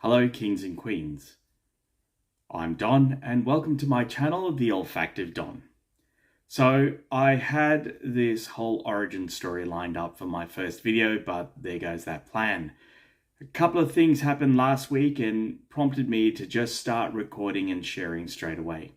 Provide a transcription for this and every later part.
Hello kings and queens, I'm Don and welcome to my channel, The Olfactive Don. So I had this whole origin story lined up for my first video, but there goes that plan. A couple of things happened last week and prompted me to just start recording and sharing straight away.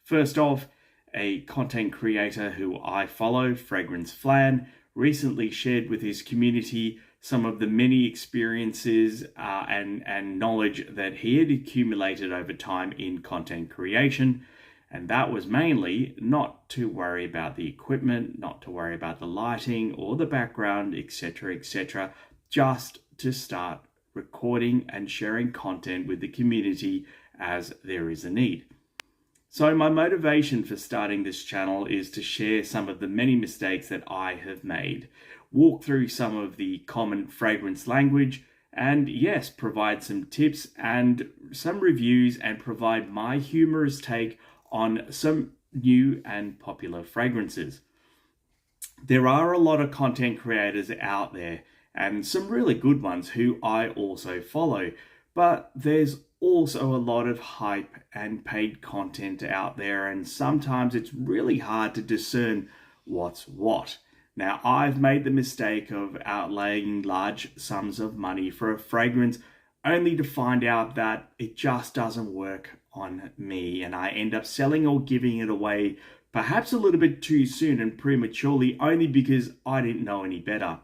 First off, a content creator who I follow, Fragrance Flan, recently shared with his community some of the many experiences and knowledge that he had accumulated over time in content creation. And that was mainly not to worry about the equipment, not to worry about the lighting or the background, etc., just to start recording and sharing content with the community as there is a need. So my motivation for starting this channel is to share some of the many mistakes that I have made, walk through some of the common fragrance language, and yes, provide some tips and some reviews and provide my humorous take on some new and popular fragrances. There are a lot of content creators out there and some really good ones who I also follow, but there's also a lot of hype and paid content out there, and sometimes it's really hard to discern what's what. Now, I've made the mistake of outlaying large sums of money for a fragrance only to find out that it just doesn't work on me, and I end up selling or giving it away perhaps a little bit too soon and prematurely only because I didn't know any better.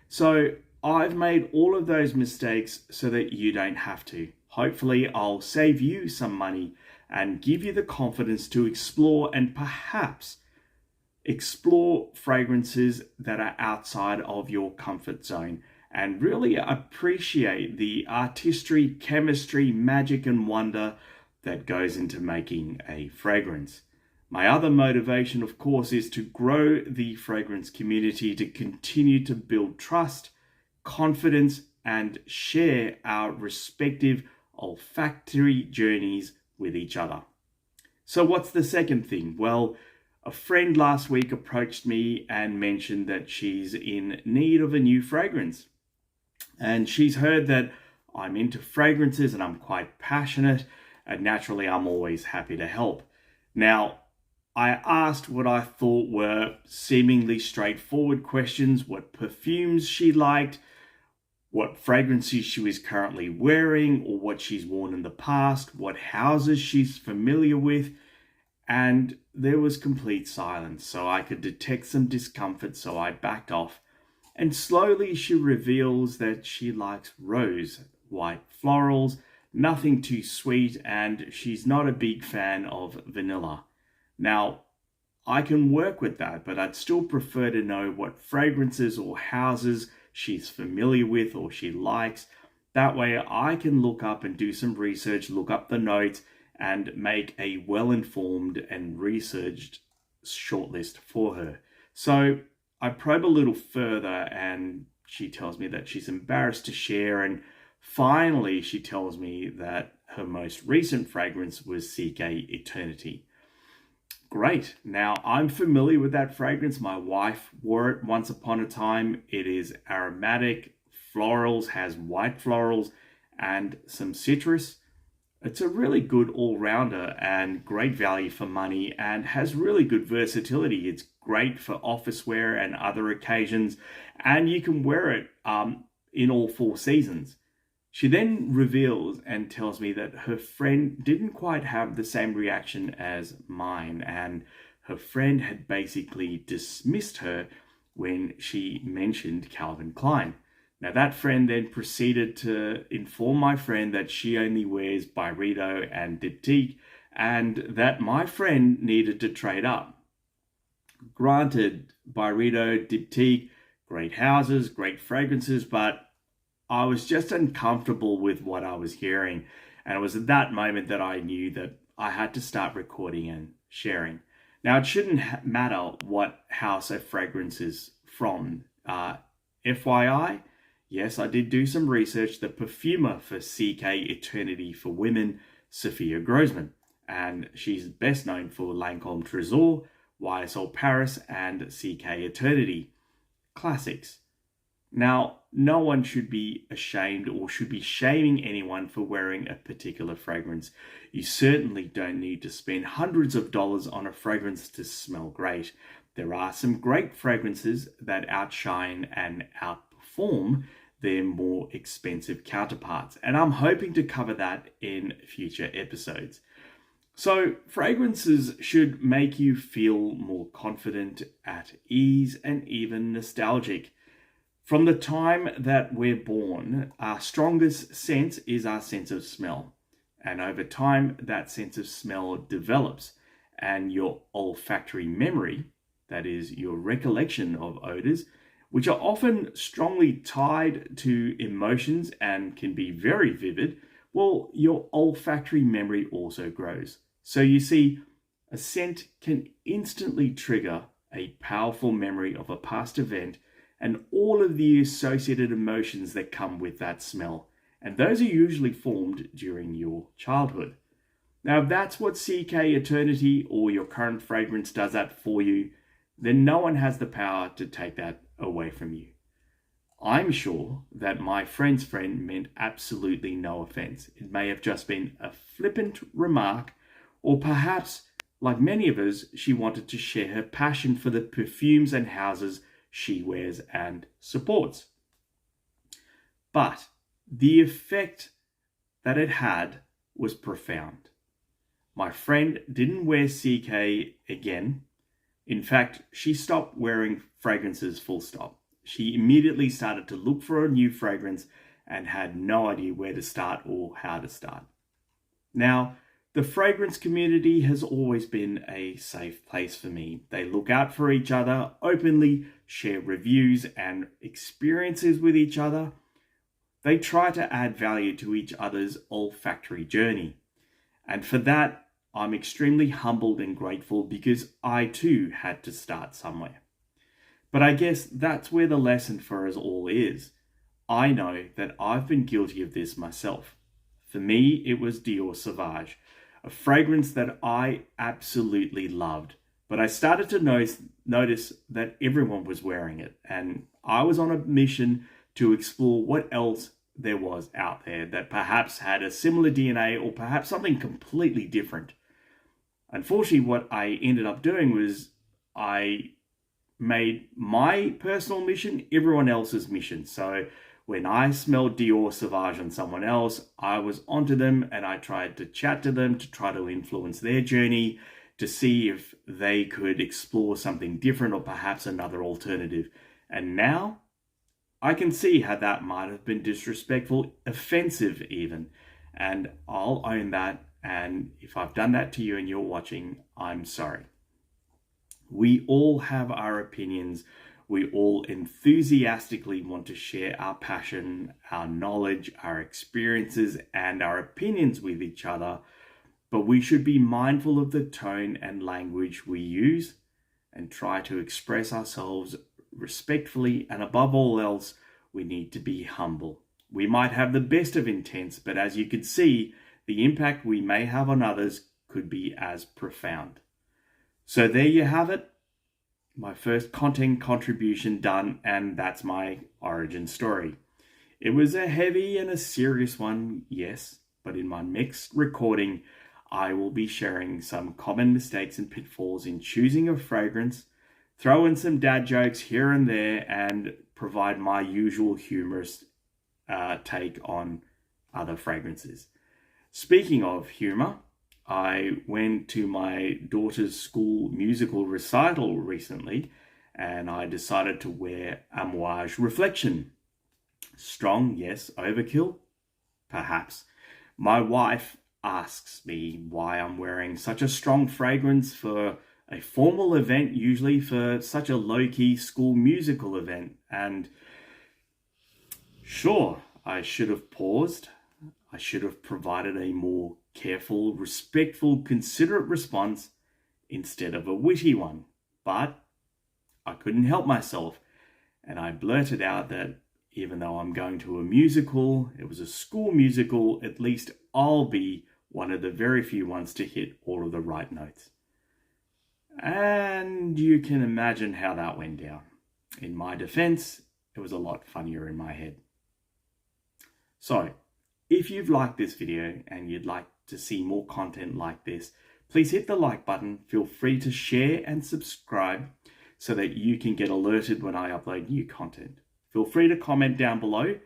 So I've made all of those mistakes so that you don't have to. Hopefully, I'll save you some money and give you the confidence to explore and perhaps explore fragrances that are outside of your comfort zone and really appreciate the artistry, chemistry, magic, and wonder that goes into making a fragrance. My other motivation, of course, is to grow the fragrance community, to continue to build trust, confidence, and share our respective olfactory journeys with each other. So what's the second thing? Well, a friend last week approached me and mentioned that she's in need of a new fragrance. And she's heard that I'm into fragrances and I'm quite passionate, and naturally I'm always happy to help. Now, I asked what I thought were seemingly straightforward questions: what perfumes she liked, what fragrances she was currently wearing or what she's worn in the past, what houses she's familiar with, and there was complete silence. So I could detect some discomfort, so I backed off. And slowly she reveals that she likes rose, white florals, nothing too sweet, and she's not a big fan of vanilla. Now, I can work with that, but I'd still prefer to know what fragrances or houses she's familiar with or she likes. That way I can look up and do some research, look up the notes, and make a well-informed and researched shortlist for her. So I probe a little further and she tells me that she's embarrassed to share, and finally she tells me that her most recent fragrance was CK Eternity. Great. Now, I'm familiar with that fragrance. My wife wore it once upon a time. It is aromatic, florals, has white florals and some citrus. It's a really good all-rounder and great value for money and has really good versatility. It's great for office wear and other occasions, and you can wear it in all 4 seasons. She then reveals and tells me that her friend didn't quite have the same reaction as mine, and her friend had basically dismissed her when she mentioned Calvin Klein. Now, that friend then proceeded to inform my friend that she only wears Byredo and Diptyque, and that my friend needed to trade up. Granted, Byredo, Diptyque, great houses, great fragrances, but I was just uncomfortable with what I was hearing. And it was at that moment that I knew that I had to start recording and sharing. Now, it shouldn't matter what house a fragrance is from. FYI, yes, I did do some research. The perfumer for CK Eternity for women, Sophia Grossman. And she's best known for Lancôme Trésor, YSL Paris, and CK Eternity. Classics. Now, no one should be ashamed or should be shaming anyone for wearing a particular fragrance. You certainly don't need to spend hundreds of dollars on a fragrance to smell great. There are some great fragrances that outshine and outperform their more expensive counterparts, and I'm hoping to cover that in future episodes. So, fragrances should make you feel more confident, at ease, and even nostalgic. From the time that we're born, our strongest sense is our sense of smell. And over time, that sense of smell develops, and your olfactory memory, that is, your recollection of odors, which are often strongly tied to emotions and can be very vivid, well, your olfactory memory also grows. So you see, a scent can instantly trigger a powerful memory of a past event and all of the associated emotions that come with that smell. And those are usually formed during your childhood. Now, if that's what CK Eternity or your current fragrance does that for you, then no one has the power to take that away from you. I'm sure that my friend's friend meant absolutely no offense. It may have just been a flippant remark, or perhaps, like many of us, she wanted to share her passion for the perfumes and houses she wears and supports. But the effect that it had was profound. My friend didn't wear CK again. In fact, she stopped wearing fragrances full stop. She immediately started to look for a new fragrance and had no idea where to start or how to start. Now, the fragrance community has always been a safe place for me. They look out for each other, openly share reviews and experiences with each other. They try to add value to each other's olfactory journey. And for that, I'm extremely humbled and grateful because I too had to start somewhere. But I guess that's where the lesson for us all is. I know that I've been guilty of this myself. For me, it was Dior Sauvage, a fragrance that I absolutely loved. But I started to notice that everyone was wearing it, and I was on a mission to explore what else there was out there that perhaps had a similar DNA or perhaps something completely different. Unfortunately, what I ended up doing was I made my personal mission everyone else's mission. So when I smelled Dior Sauvage on someone else, I was onto them and I tried to chat to them to try to influence their journey, to see if they could explore something different or perhaps another alternative. And now I can see how that might have been disrespectful, offensive even. And I'll own that. And if I've done that to you and you're watching, I'm sorry. We all have our opinions. We all enthusiastically want to share our passion, our knowledge, our experiences, and our opinions with each other. But we should be mindful of the tone and language we use and try to express ourselves respectfully. And above all else, we need to be humble. We might have the best of intents, but as you can see, the impact we may have on others could be as profound. So there you have it. My first content contribution done, and that's my origin story. It was a heavy and a serious one, yes, but in my next recording, I will be sharing some common mistakes and pitfalls in choosing a fragrance, throw in some dad jokes here and there, and provide my usual humorous take on other fragrances. Speaking of humor, I went to my daughter's school musical recital recently, and I decided to wear Amouage Reflection. Strong, yes. Overkill? Perhaps. My wife asks me why I'm wearing such a strong fragrance for a formal event, usually for such a low-key school musical event. And sure, I should have paused. I should have provided a more careful, respectful, considerate response instead of a witty one. But I couldn't help myself, and I blurted out that even though I'm going to a musical, it was a school musical, at least I'll be one of the very few ones to hit all of the right notes. And you can imagine how that went down. In my defense, it was a lot funnier in my head. So, if you've liked this video and you'd like to see more content like this, please hit the like button. Feel free to share and subscribe so that you can get alerted when I upload new content. Feel free to comment down below.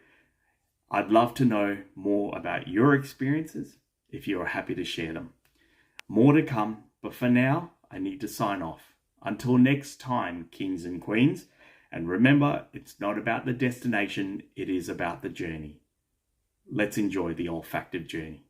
I'd love to know more about your experiences if you are happy to share them. More to come, but for now, I need to sign off. Until next time, kings and queens, and remember, it's not about the destination, it is about the journey. Let's enjoy the olfactive journey.